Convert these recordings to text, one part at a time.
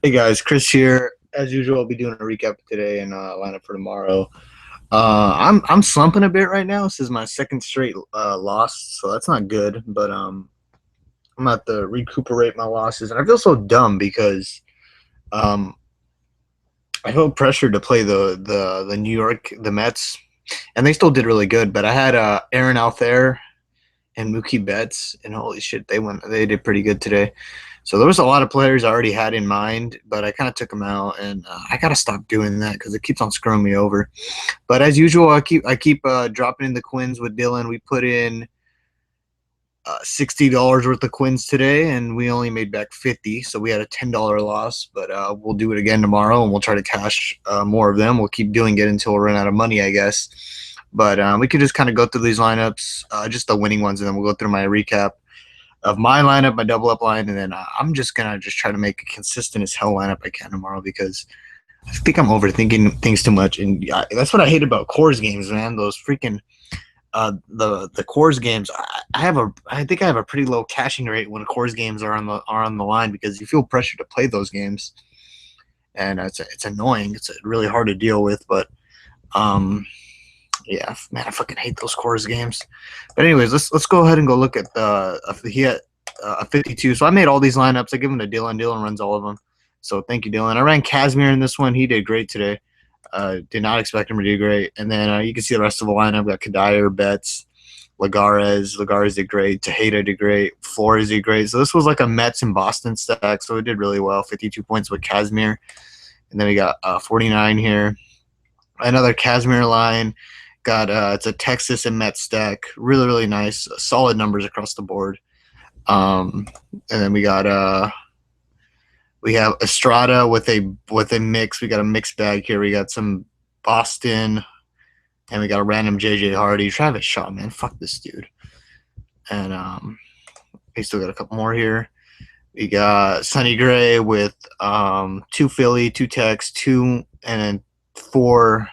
Hey guys, Chris here. As usual, I'll be doing a recap today and lineup for tomorrow. I'm slumping a bit right now. This is my second straight loss, so that's not good. But I'm about to recuperate my losses, and I feel so dumb because um, I felt pressured to play the New York the Mets, and they still did really good. But I had Aaron out there and Mookie Betts, and holy shit, they did pretty good today. So there was a lot of players I already had in mind, but I kind of took them out, and I gotta stop doing that because it keeps on screwing me over. But as usual, I keep dropping in the Quins with Dylan. We put in $60 worth of Quins today, and we only made back 50, so we had a $10 loss. But we'll do it again tomorrow, and we'll try to cash more of them. We'll keep doing it until we run out of money, I guess. But we could just kind of go through these lineups, just the winning ones, and then we'll go through my recap of my lineup, my double up line, and then I'm just gonna just try to make a consistent as hell lineup I can tomorrow because I think I'm overthinking things too much, and that's what I hate about Coors games, man. Those freaking the Coors games. I think I have a pretty low cashing rate when Coors games are on the line because you feel pressure to play those games, and it's annoying. It's really hard to deal with, but um yeah, man, I fucking hate those Coors games. But anyways, let's go ahead and go look at he had a 52. So I made all these lineups. I give them to Dylan. Dylan runs all of them. So thank you, Dylan. I ran Casimir in this one. He did great today. Did not expect him to do great. And then you can see the rest of the lineup. Got Kadire, Betts, Lagares. Lagares did great. Tejeda did great. Flores did great. So this was like a Mets and Boston stack. So it did really well. 52 points with Casimir. And then we got 49 here. Another Casimir line. Got it's a Texas and Mets stack. Really, really nice. Solid numbers across the board. And then we have Estrada with a mix. We got a mixed bag here. We got some Boston, and we got a random JJ Hardy. Travis Shaw, man, fuck this dude. And we still got a couple more here. We got Sonny Gray with two Philly, two Tex, two, and then four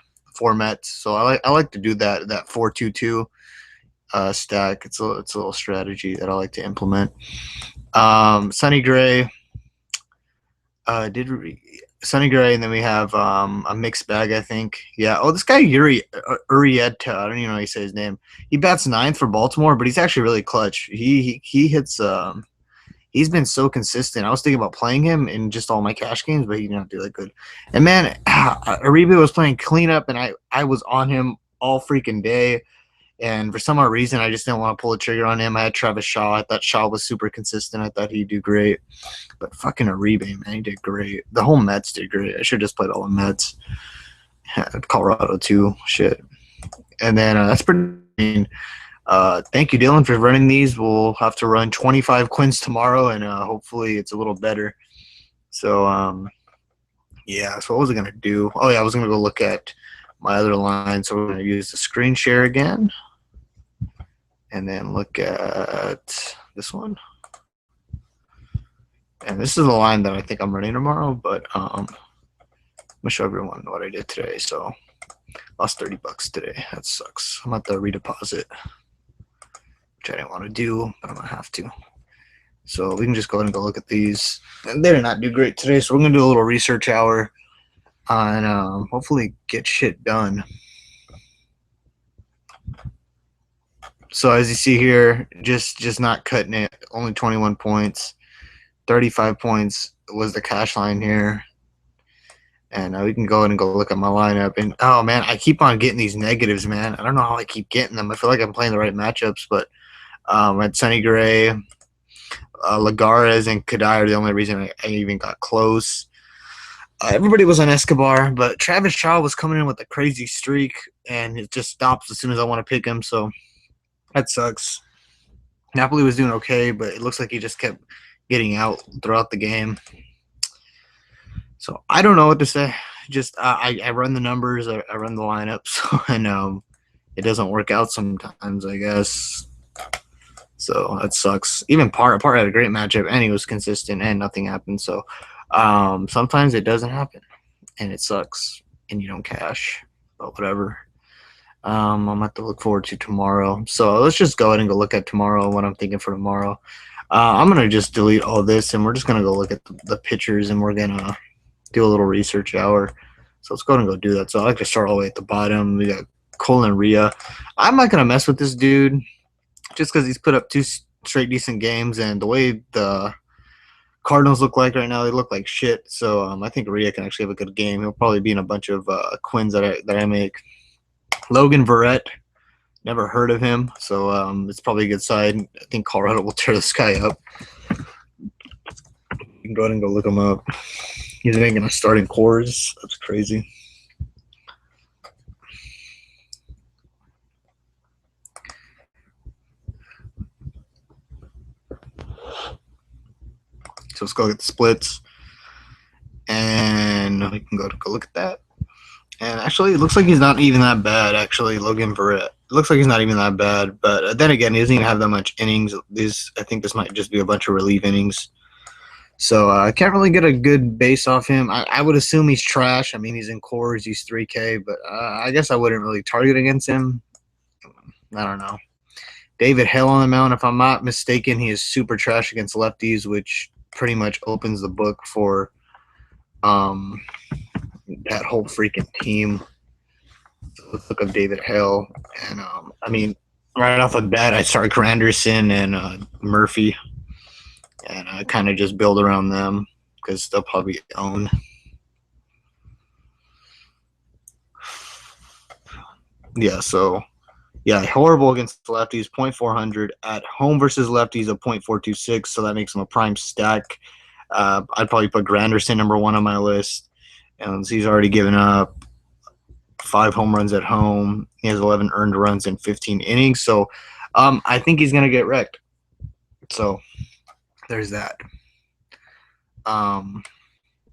Mets. So I like to do that 4-2-2 stack. It's a little strategy that I like to implement. Sonny Gray Sonny Gray, and then we have a mixed bag, I think. Yeah. Oh, this guy Urieta. I don't even know how you say his name. He bats ninth for Baltimore, but he's actually really clutch. He hits. He's been so consistent. I was thinking about playing him in just all my cash games, but he did not do that good. And man, Aribe was playing cleanup, and I was on him all freaking day. And for some odd reason, I just didn't want to pull the trigger on him. I had Travis Shaw. I thought Shaw was super consistent. I thought he'd do great. But fucking Aribe, man, he did great. The whole Mets did great. I should have just played all the Mets. Colorado, too. Shit. And then that's pretty mean. Thank you, Dylan, for running these. We'll have to run 25 Quins tomorrow, and hopefully it's a little better. So, yeah, so what was I going to do? Oh, yeah, I was going to go look at my other line. So we're going to use the screen share again. And then look at this one. And this is the line that I think I'm running tomorrow, but I'm going to show everyone what I did today. So lost $30 today. That sucks. I'm about to redeposit, which I didn't want to do, but I'm going to have to. So we can just go ahead and go look at these. And they did not do great today, so we're going to do a little research hour and hopefully get shit done. So as you see here, just not cutting it. Only 21 points. 35 points was the cash line here. And we can go ahead and go look at my lineup. And, oh, man, I keep on getting these negatives, man. I don't know how I keep getting them. I feel like I'm playing the right matchups. But I had Sonny Gray, Lagares, and Kadire. The only reason I even got close. Everybody was on Escobar, but Travis Shaw was coming in with a crazy streak, and it just stops as soon as I want to pick him. So that sucks. Napoli was doing okay, but it looks like he just kept getting out throughout the game. So I don't know what to say. Just I run the numbers, I run the lineups, and it doesn't work out sometimes, I guess. So that sucks. Even Part had a great matchup, and he was consistent, and nothing happened. So sometimes it doesn't happen, and it sucks, and you don't cash. But whatever. I'm going to have to look forward to tomorrow. So let's just go ahead and go look at tomorrow, what I'm thinking for tomorrow. I'm gonna just delete all this, and we're just gonna go look at the pictures, and we're gonna do a little research hour. So let's go ahead and go do that. So I like to start all the way at the bottom. We got Colin Rhea. I'm not gonna mess with this dude just because he's put up 2 straight decent games, and the way the Cardinals look like right now, they look like shit. So I think Rhea can actually have a good game. He'll probably be in a bunch of Quins that I make. Logan Verrett, never heard of him, so it's probably a good side. I think Colorado will tear this guy up. You can go ahead and go look him up. He's making a starting cores. That's crazy. So let's go get the splits, and we can go look at that. And actually, it looks like he's not even that bad. Actually, Logan Verrett. It looks like he's not even that bad. But then again, he doesn't even have that much innings. I think this might just be a bunch of relief innings. So I can't really get a good base off him. I would assume he's trash. I mean, he's in cores, he's 3K, but I guess I wouldn't really target against him. I don't know. David Hale on the mound, if I'm not mistaken, he is super trash against lefties, which pretty much opens the book for that whole freaking team. So let's look up David Hale. And, I mean, right off the bat, I start Granderson and Murphy. And I kind of just build around them because they'll probably own. Yeah, so, yeah, horrible against lefties, .400. At home versus lefties, a .426, so that makes him a prime stack. I'd probably put Granderson #1 on my list. And he's already given up 5 home runs at home. He has 11 earned runs in 15 innings. So I think he's going to get wrecked. So there's that.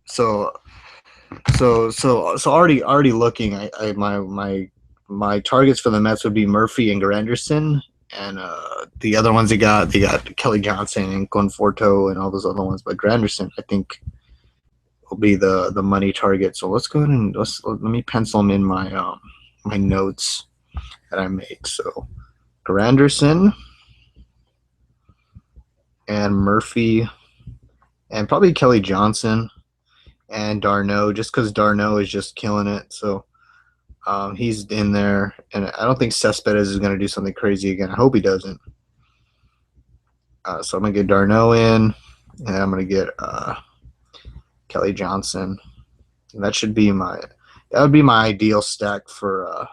So already looking. My targets for the Mets would be Murphy and Granderson, and the other ones they got Kelly Johnson and Conforto and all those other ones. But Granderson, I think, will be the money target. So let's go ahead and let me pencil them in my my notes that I make. So Granderson and Murphy and probably Kelly Johnson and d'Arnaud, just because d'Arnaud is just killing it. So he's in there, and I don't think Cespedes is going to do something crazy again. I hope he doesn't. So I'm going to get d'Arnaud in, and I'm going to get Kelly Johnson. And that would be my ideal stack for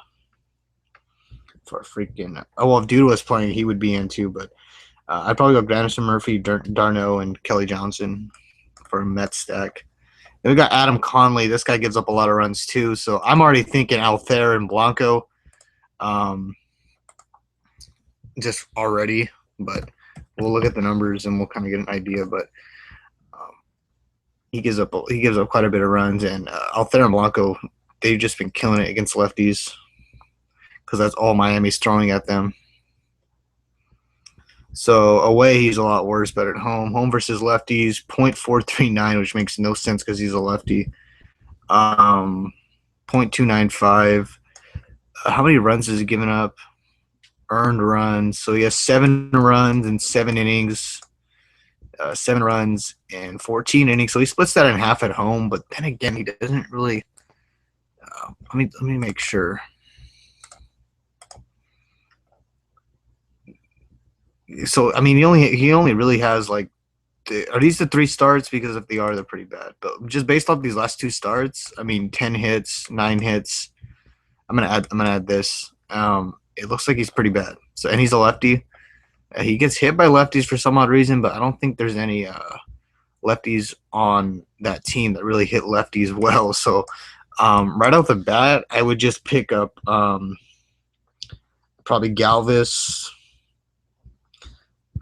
freaking. Oh well, if Dude was playing, he would be in too. But I'd probably go Granderson, Murphy, d'Arnaud, and Kelly Johnson for a Mets stack. Then we got Adam Conley. This guy gives up a lot of runs too. So I'm already thinking Altherr and Blanco, just already. But we'll look at the numbers and we'll kind of get an idea. But he gives up quite a bit of runs, and Altherr and Blanco, they've just been killing it against lefties because that's all Miami's throwing at them. So away, he's a lot worse, but at home versus lefties, .439, which makes no sense because he's a lefty. .295. How many runs has he given up? Earned runs. So he has 7 runs in 7 innings. 7 runs in 14 innings. So he splits that in half at home, but then again, he doesn't really. Let me make sure. So I mean, he only really has like, are these the 3 starts? Because if they are, they're pretty bad. But just based off these last 2 starts, I mean, 10 hits, 9 hits. I'm gonna add this. It looks like he's pretty bad. So, and he's a lefty. He gets hit by lefties for some odd reason, but I don't think there's any lefties on that team that really hit lefties well. So right off the bat, I would just pick up probably Galvis.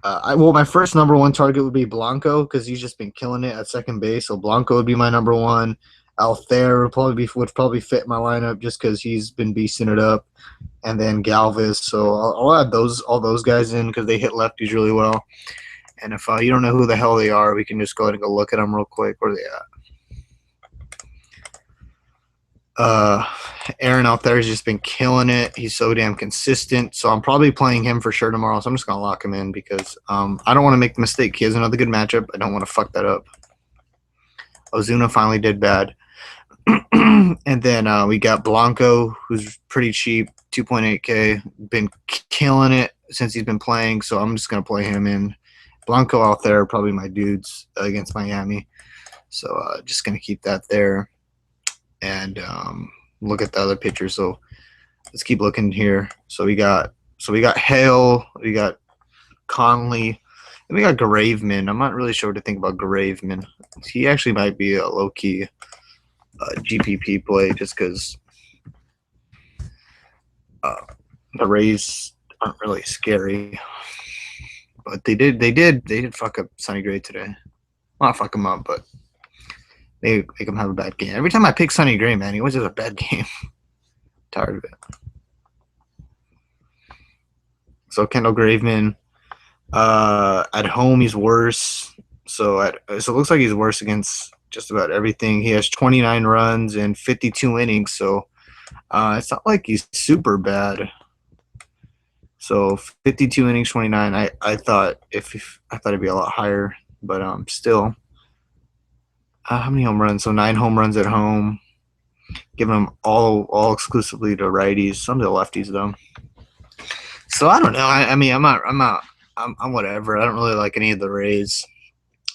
My first #1 target would be Blanco because he's just been killing it at second base. So Blanco would be my #1. Altherr would probably fit my lineup just because he's been beasting it up, and then Galvis. So I'll add all those guys in because they hit lefties really well. And if you don't know who the hell they are, we can just go ahead and go look at them real quick. Where are they at? Uh, Aaron out there has just been killing it. He's so damn consistent. So I'm probably playing him for sure tomorrow. So I'm just gonna lock him in because I don't want to make the mistake. He has another good matchup. I don't want to fuck that up. Ozuna finally did bad. And then we got Blanco, who's pretty cheap, 2.8K. Been killing it since he's been playing. So I'm just gonna play him in. Blanco out there are probably my dudes against Miami. So just gonna keep that there and look at the other pitchers. So let's keep looking here. So we got Hale, we got Conley, and we got Graveman. I'm not really sure what to think about Graveman. He actually might be a low key GPP play just because the Rays aren't really scary. But they did fuck up Sonny Gray today. Well, not fuck him up, but they make him have a bad game. Every time I pick Sonny Gray, man, he always has a bad game. Tired of it. So Kendall Graveman, at home he's worse. So it looks like he's worse against just about everything. He has 29 runs and 52 innings. So it's not like he's super bad. So 52 innings, 29. I thought I thought it'd be a lot higher, but still. How many home runs? So 9 home runs at home. Giving them all exclusively to righties. Some to lefties though. So I don't know. I mean, I'm whatever. I don't really like any of the Rays.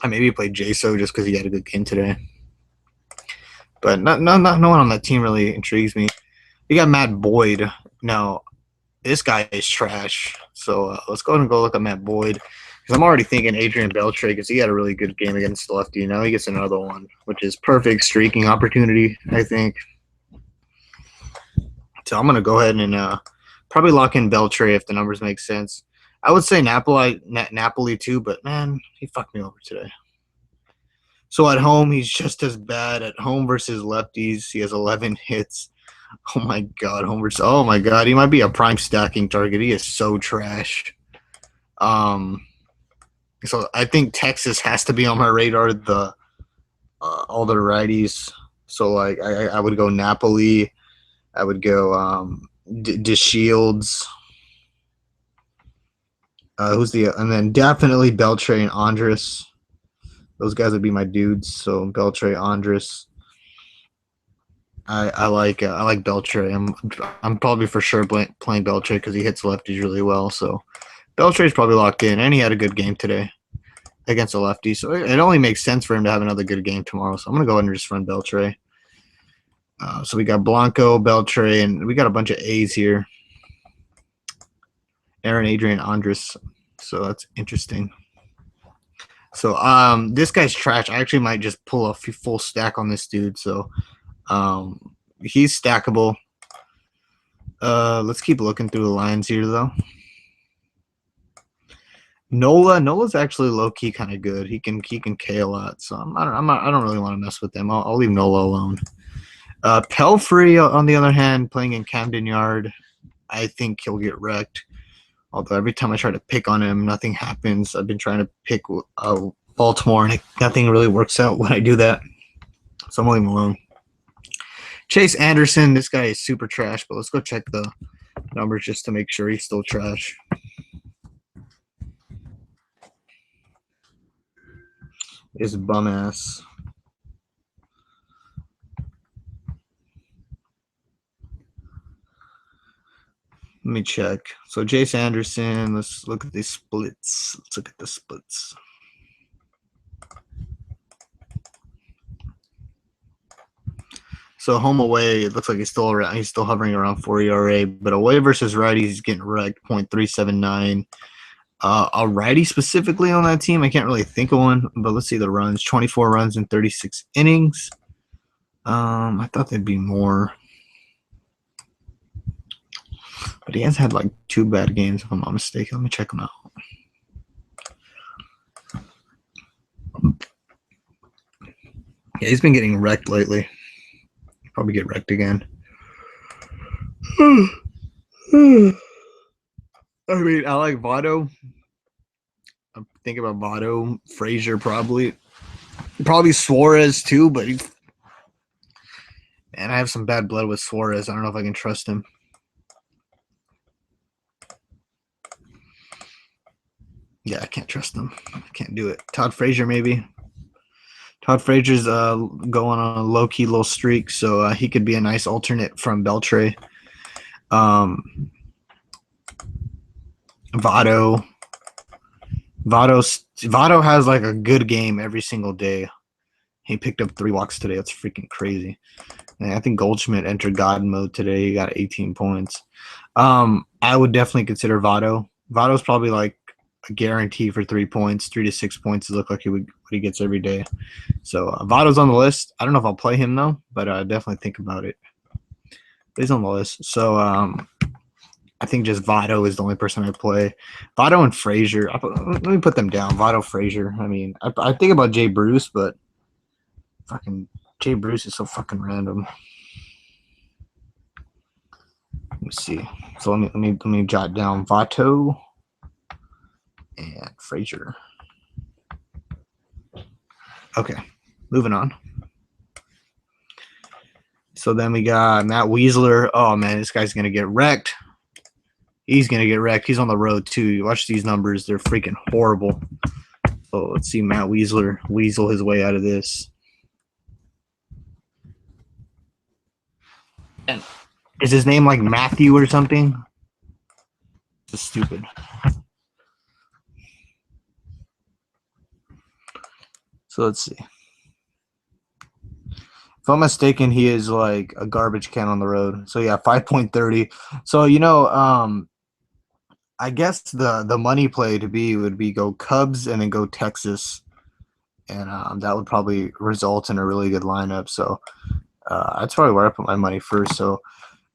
I maybe played JSO just because he had a good game today. But no one on that team really intrigues me. You got Matt Boyd. Now, this guy is trash. So let's go ahead and go look at Matt Boyd. Because I'm already thinking Adrian Beltre because he had a really good game against the lefty. Now he gets another one, which is perfect streaking opportunity, I think. So I'm going to go ahead and probably lock in Beltre if the numbers make sense. I would say Napoli too, but man, he fucked me over today. So at home, he's just as bad. At home versus lefties, he has 11 hits. Oh my god, oh my god, he might be a prime stacking target. He is so trash. So I think Texas has to be on my radar. All the righties. So like I would go Napoli. I would go DeShields. And then definitely Beltre and Andres. Those guys would be my dudes. So Beltre, Andres. I like Beltre. I'm probably for sure playing Beltre because he hits lefties really well. So Beltre's probably locked in, and he had a good game today against a lefty. So it only makes sense for him to have another good game tomorrow. So I'm gonna go ahead and just run Beltre. So we got Blanco, Beltre, and we got a bunch of A's here. Aaron, Adrian, Andres. So that's interesting. So this guy's trash. I actually might just pull a full stack on this dude. So he's stackable. Let's keep looking through the lines here though. Nola's actually low key kind of good. He can K a lot. So I don't really want to mess with them. I'll leave Nola alone. Pelfrey on the other hand, playing in Camden Yard, I think he'll get wrecked. Although every time I try to pick on him, nothing happens. I've been trying to pick Baltimore, and nothing really works out when I do that. So I'm leaving him alone. Chase Anderson, this guy is super trash, but let's go check the numbers just to make sure he's still trash. His bum ass. Let me check. So Chase Anderson, let's look at these splits. Let's look at the splits. So home away, it looks like he's still around. He's still hovering around 4 ERA, but away versus righty, he's getting wrecked 0.379. A righty specifically on that team, I can't really think of one, but let's see the runs. 24 runs in 36 innings. I thought there'd be more, but he has had like 2 bad games if I'm not mistaken. Let me check him out. Yeah, he's been getting wrecked lately. Probably get wrecked again. I mean, I like Votto. I'm thinking about Votto, Frazier, probably Suarez too, but And I have some bad blood with Suarez. I don't know if I can trust him. Yeah, I can't trust him. I can't do it. Todd Frazier, maybe. Todd Frazier's going on a low-key little streak, so he could be a nice alternate from Beltre. Votto. Votto has like a good game every single day. He picked up 3 walks today. That's freaking crazy. And I think Goldschmidt entered God mode today. He got 18 points. I would definitely consider Votto. Votto's probably like a guarantee for 3 points. 3 to 6 points look like what he gets every day. So Votto's on the list. I don't know if I'll play him though, but definitely think about it. But he's on the list. So I think just Votto is the only person I play. Votto and Frazier. Let me put them down. Votto, Frazier. I mean, I think about Jay Bruce, but fucking Jay Bruce is so fucking random. Let me see. So let me jot down Votto and Frazier. Okay, moving on. So then we got Matt Weasler. Oh man, this guy's gonna get wrecked. He's gonna get wrecked. He's on the road too. You watch these numbers; they're freaking horrible. So let's see Matt Weasler weasel his way out of this. And is his name like Matthew or something? It's stupid. So let's see. If I'm mistaken, he is like a garbage can on the road. So yeah, 5.30. So I guess the money play to be would be go Cubs and then go Texas, and that would probably result in a really good lineup. So that's probably where I put my money first. So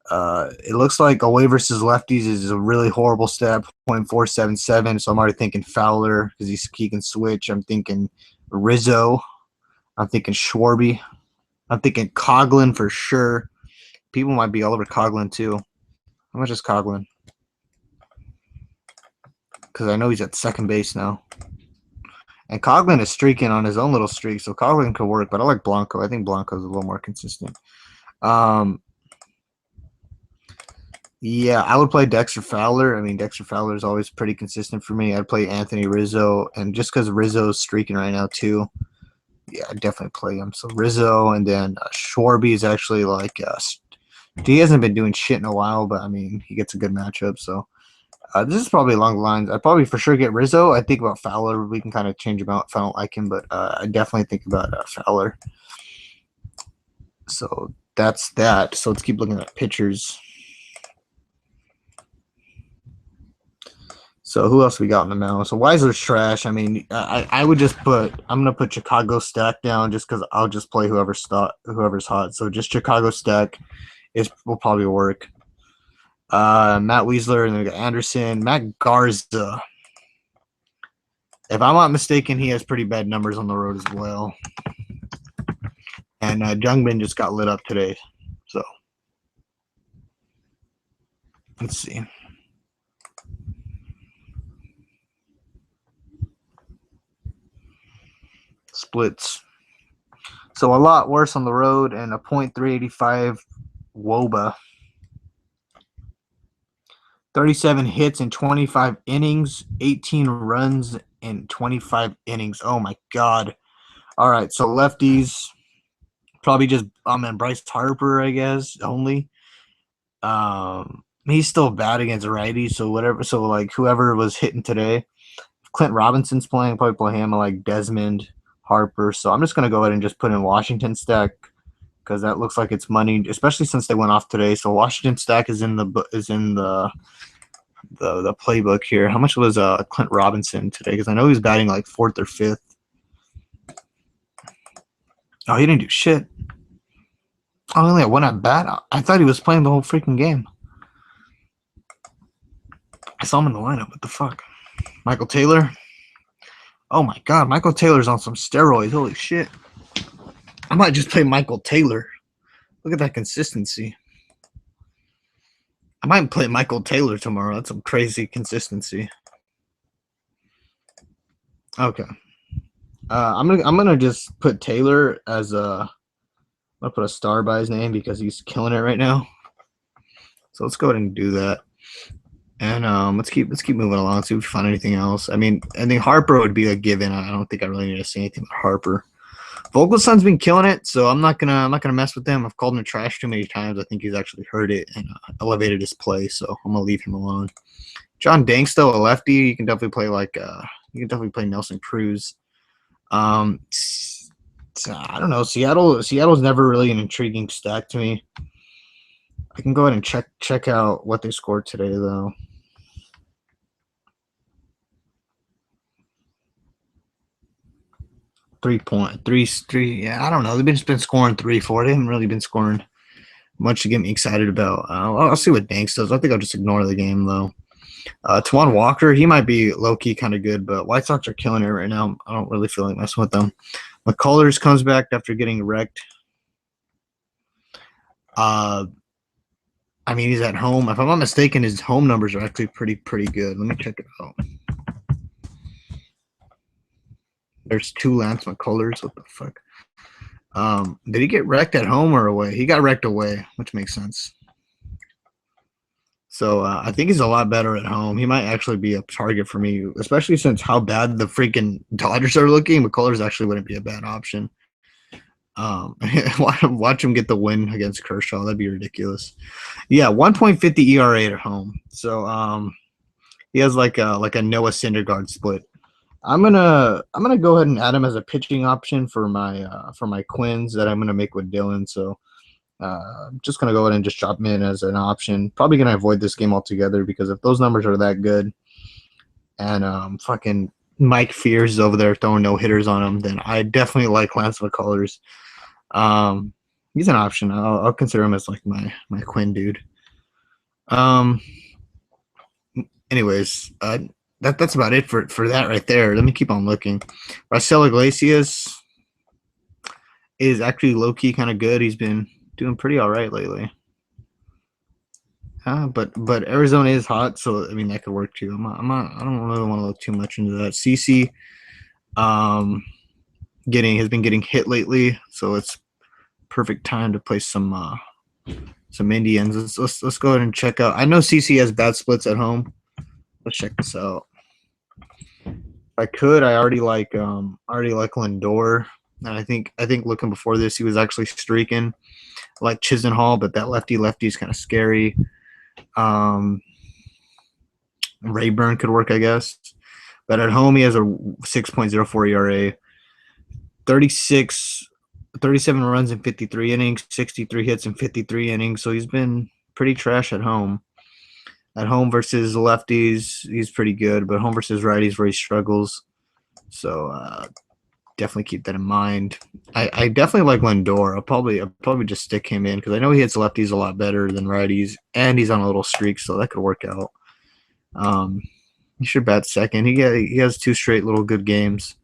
it looks like away versus lefties is a really horrible stat, 0.477. So I'm already thinking Fowler because he can switch. I'm thinking Rizzo. I'm thinking Schwarby. I'm thinking Coughlin for sure. People might be all over Coughlin too. How much is Coughlin? Because I know he's at second base now. And Coughlin is streaking on his own little streak, so Coughlin could work. But I like Blanco. I think Blanco's a little more consistent. Yeah, I would play Dexter Fowler. I mean, Dexter Fowler is always pretty consistent for me. I'd play Anthony Rizzo. And just because Rizzo's streaking right now too, yeah, I'd definitely play him. So Rizzo, and then Schwarby is actually like he hasn't been doing shit in a while, but I mean, he gets a good matchup. So this is probably along the lines. I'd probably for sure get Rizzo. I think about Fowler. We can kind of change him out if I don't like him, but I definitely think about Fowler. So that's that. So let's keep looking at pitchers. So who else we got in the mound? So Weisler's trash. I mean, I would just I'm gonna put Chicago Stack down just because I'll just play whoever's hot. So just Chicago Stack will probably work. Matt Weasler, and then we got Anderson, Matt Garza. If I'm not mistaken, he has pretty bad numbers on the road as well. And Jungman just got lit up today. So let's see. Splits. So a lot worse on the road, and a .385 WOBA. 37 hits in 25 innings, 18 runs in 25 innings. Oh my God. All right, so lefties, probably just Bryce Harper, I guess, only. He's still bad against righties, so whatever. So like whoever was hitting today, if Clint Robinson's playing, probably play him. I like Desmond, Harper. So I'm just gonna go ahead and just put in Washington Stack because that looks like it's money, especially since they went off today. So Washington Stack is in the playbook here. How much was Clint Robinson today? Because I know he's batting like 4th or 5th. Oh, he didn't do shit. Oh, only at one at bat. I thought he was playing the whole freaking game. I saw him in the lineup. What the fuck? Michael Taylor. Oh my God, Michael Taylor's on some steroids. Holy shit. I might just play Michael Taylor. Look at that consistency. I might play Michael Taylor tomorrow. That's some crazy consistency. Okay. I'm gonna just put Taylor as a I'll put a star by his name because he's killing it right now. So let's go ahead and do that. And let's keep moving along. See if we find anything else. I mean, I think Harper would be a given. I don't think I really need to say anything about Harper. Vogelson's been killing it, so I'm not gonna mess with him. I've called him trash too many times. I think he's actually heard it and elevated his play, so I'm gonna leave him alone. John Dank's though a lefty. You can definitely play Nelson Cruz. So I don't know. Seattle's never really an intriguing stack to me. I can go ahead and check out what they scored today though. Three. Yeah, I don't know. They've been scoring 3-4. They haven't really been scoring much to get me excited about. I'll see what Danks does. I think I'll just ignore the game though. Twan Walker, he might be low key kind of good, but White Sox are killing it right now. I don't really feel like messing with them. McCullers comes back after getting wrecked. I mean, he's at home. If I'm not mistaken, his home numbers are actually pretty good. Let me check it out. There's 2 Lance McCullers. What the fuck? Did he get wrecked at home or away? He got wrecked away, which makes sense. So I think he's a lot better at home. He might actually be a target for me, especially since how bad the freaking Dodgers are looking. McCullers actually wouldn't be a bad option. Watch him get the win against Kershaw. That'd be ridiculous. Yeah, 1.50 ERA at home. So he has like a Noah Syndergaard split. I'm gonna go ahead and add him as a pitching option for my Quins that I'm gonna make with Dylan. So I'm just gonna go ahead and just drop him in as an option. Probably gonna avoid this game altogether because if those numbers are that good, and fucking Mike Fears is over there throwing no hitters on him, then I definitely like Lance McCullers. He's an option. I'll consider him as like my Quinn dude. Anyways, that's about it for that right there. Let me keep on looking. Raisel Iglesias is actually low key kind of good. He's been doing pretty all right lately. But Arizona is hot, so I mean that could work too. I don't really want to look too much into that. CC, has been getting hit lately, so it's perfect time to play some Indians. Let's go ahead and check out. I know CC has bad splits at home. Let's check this out. If I could, I already like Lindor, and I think looking before this, he was actually streaking. I like Chisenhall, but that lefty is kind of scary. Rayburn could work, I guess. But at home, he has a 6.04 ERA, 37 runs in 53 innings, 63 hits in 53 innings. So he's been pretty trash at home. At home versus lefties, he's pretty good, but home versus righties where he struggles. So definitely keep that in mind. I definitely like Lindor. I'll probably just stick him in because I know he hits lefties a lot better than righties, and he's on a little streak, so that could work out. He should bat second. He has 2 straight little good games.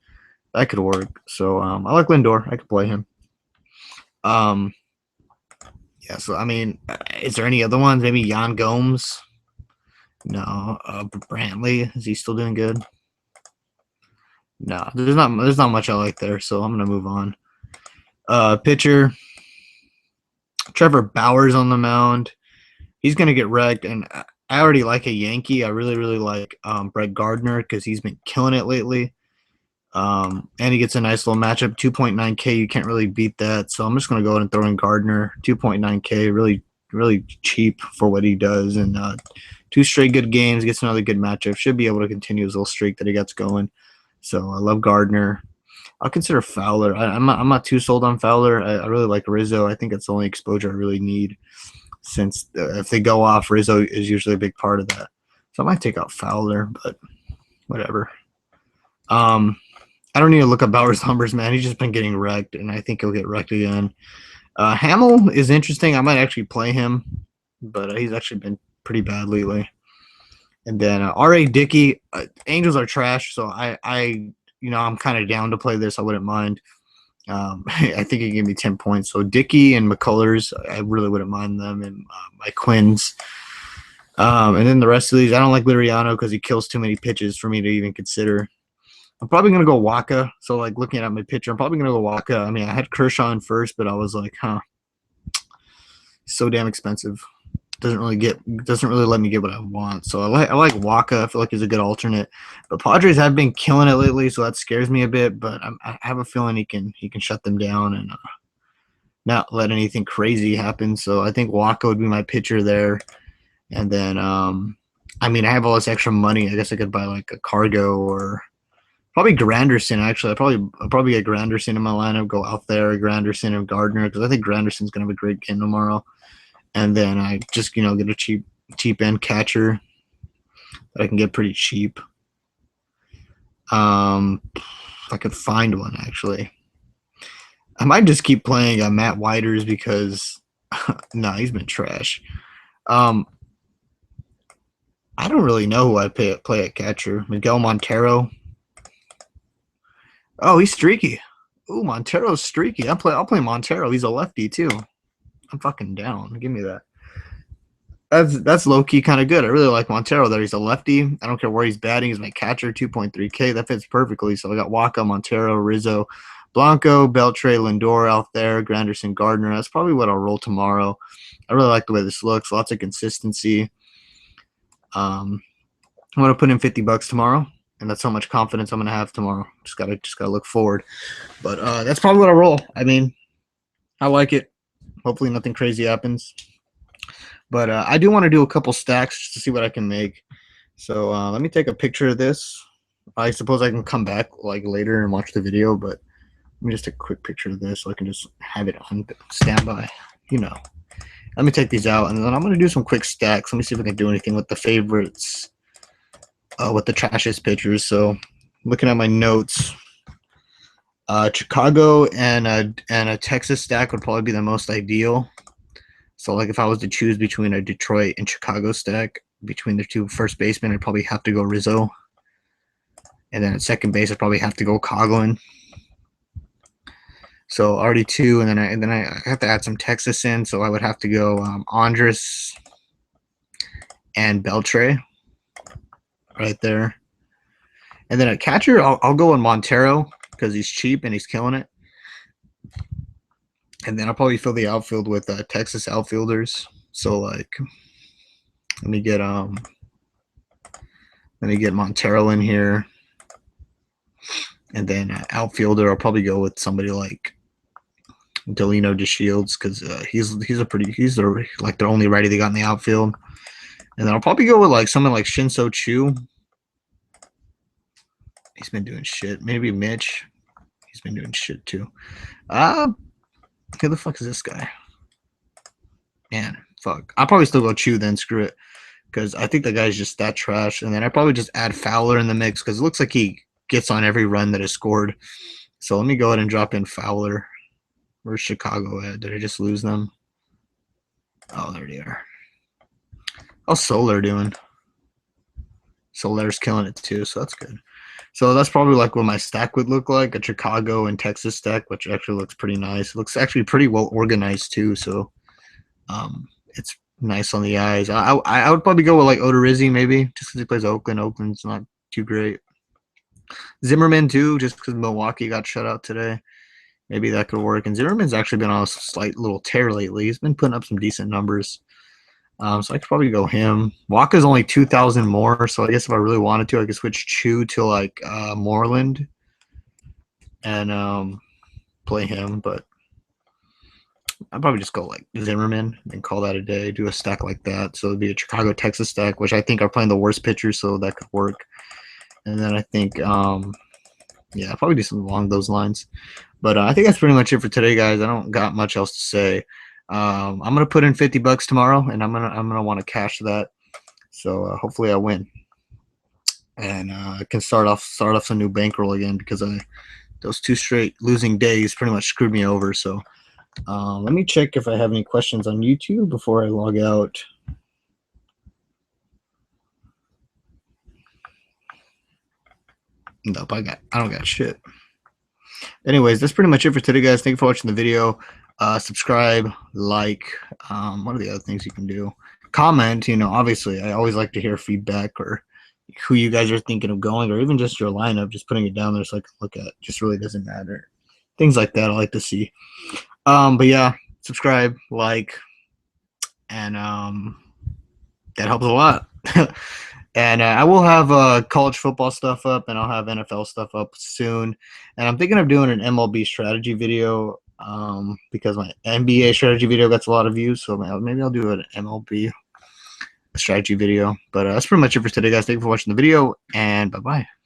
That could work. So I like Lindor. I could play him. Yeah. So I mean, is there any other ones? Maybe Yan Gomes. No. Brantley, is he still doing good? No, there's not much I like there, so I'm gonna move on. Pitcher, Trevor Bauer's on the mound. He's gonna get wrecked, and I already like a Yankee. I really like Brett Gardner because he's been killing it lately. And he gets a nice little matchup, 2.9K. You can't really beat that, so I'm just gonna go ahead and throw in Gardner, 2.9K, really cheap for what he does, and 2 straight good games, gets another good matchup. Should be able to continue his little streak that he gets going. So I love Gardner. I'll consider Fowler. I'm not too sold on Fowler. I really like Rizzo. I think that's the only exposure I really need, since if they go off, Rizzo is usually a big part of that. So I might take out Fowler, but whatever. I don't need to look up Bauer's numbers, man. He's just been getting wrecked, and I think he'll get wrecked again. Hamill is interesting. I might actually play him, but he's actually been pretty bad lately. And then R.A. Dickey, Angels are trash, so I'm kind of down to play this. I wouldn't mind. I think he can give me 10 points. So Dickey and McCullers, I really wouldn't mind them, and my Quins. And then the rest of these, I don't like Liriano because he kills too many pitches for me to even consider. I'm probably going to go Waka. So, like, looking at my pitcher, I'm probably going to go Waka. I mean, I had Kershaw in first, but I was like, So damn expensive. Doesn't really let me get what I want. So I like Waka. I feel like he's a good alternate. But Padres have been killing it lately, so that scares me a bit. But I have a feeling he can shut them down and not let anything crazy happen. So I think Waka would be my pitcher there. And then I mean I have all this extra money. I guess I could buy like a Cargo or probably Granderson. Actually, I'll probably get Granderson in my lineup. Go out there, Granderson and Gardner because I think Granderson's gonna have a great game tomorrow. And then I just get a cheap end catcher that I can get pretty cheap. If I could find one actually, I might just keep playing Matt Whiters because no, he's been trash. Um, I don't really know who I play at catcher. Miguel Montero. Oh, he's streaky. Ooh, Montero's streaky. I'll play Montero. He's a lefty too. I'm fucking down. Give me that. That's low key kind of good. I really like Montero there. He's a lefty. I don't care where he's batting. He's my catcher, 2.3K. That fits perfectly. So I got Waka, Montero, Rizzo, Blanco, Beltre, Lindor out there, Granderson, Gardner. That's probably what I'll roll tomorrow. I really like the way this looks. Lots of consistency. I'm gonna put in $50 tomorrow, and that's how much confidence I'm gonna have tomorrow. Just gotta look forward. But that's probably what I roll. I mean, I like it. Hopefully nothing crazy happens. But I do want to do a couple stacks just to see what I can make. So let me take a picture of this. I suppose I can come back like later and watch the video, but let me just take a quick picture of this so I can just have it on standby. Let me take these out, and then I'm going to do some quick stacks. Let me see if I can do anything with the favorites, with the trashiest pitchers. So looking at my notes, Chicago and a Texas stack would probably be the most ideal. So, like, if I was to choose between a Detroit and Chicago stack, between the two first basemen, I'd probably have to go Rizzo. And then at second base, I'd probably have to go Coughlin. So already two, and then I have to add some Texas in. So I would have to go Andres and Beltre right there. And then at catcher, I'll go in Montero because he's cheap and he's killing it. And then I'll probably fill the outfield with Texas outfielders. So like, let me get Montero in here, and then outfielder I'll probably go with somebody like Delino DeShields because he's like the only righty they got in the outfield. And then I'll probably go with like someone like Shin-So Choo. He's been doing shit. Maybe Mitch. He's been doing shit too. Who the fuck is this guy? Man, fuck. I'll probably still go Chew then. Screw it. Because I think the guy's just that trash. And then I probably just add Fowler in the mix because it looks like he gets on every run that is scored. So let me go ahead and drop in Fowler. Where's Chicago at? Did I just lose them? Oh, there they are. How's Soler doing? Soler's killing it too, so that's good. So that's probably like what my stack would look like, a Chicago and Texas stack, which actually looks pretty nice. It looks actually pretty well organized too, so it's nice on the eyes. I would probably go with like Odorizzi maybe, just because he plays Oakland. Oakland's not too great. Zimmerman too, just because Milwaukee got shut out today. Maybe that could work. And Zimmerman's actually been on a slight little tear lately. He's been putting up some decent numbers. So I could probably go him. Waka's only 2,000 more, so I guess if I really wanted to, I could switch Chew to like Moreland and play him. But I'd probably just go like Zimmerman and call that a day. Do a stack like that. So it'd be a Chicago Texas stack, which I think are playing the worst pitchers, so that could work. And then I think yeah, I'll probably do something along those lines. But I think that's pretty much it for today, guys. I don't got much else to say. I'm gonna put in $50 tomorrow, and I'm gonna want to cash that. So hopefully I win, and I can start off some new bankroll again because those 2 straight losing days pretty much screwed me over. So let me check if I have any questions on YouTube before I log out. Nope, I don't got shit. Anyways, that's pretty much it for today, guys. Thank you for watching the video. Subscribe, like, what are the other things you can do? Comment, obviously I always like to hear feedback or who you guys are thinking of going, or even just your lineup, just putting it down there so I can look at. Just really doesn't matter. Things like that I like to see. But yeah, subscribe, like, and that helps a lot. And I will have college football stuff up, and I'll have NFL stuff up soon. And I'm thinking of doing an MLB strategy video because my NBA strategy video gets a lot of views. So maybe I'll do an MLB strategy video. But that's pretty much it for today, guys. Thank you for watching the video, and bye-bye.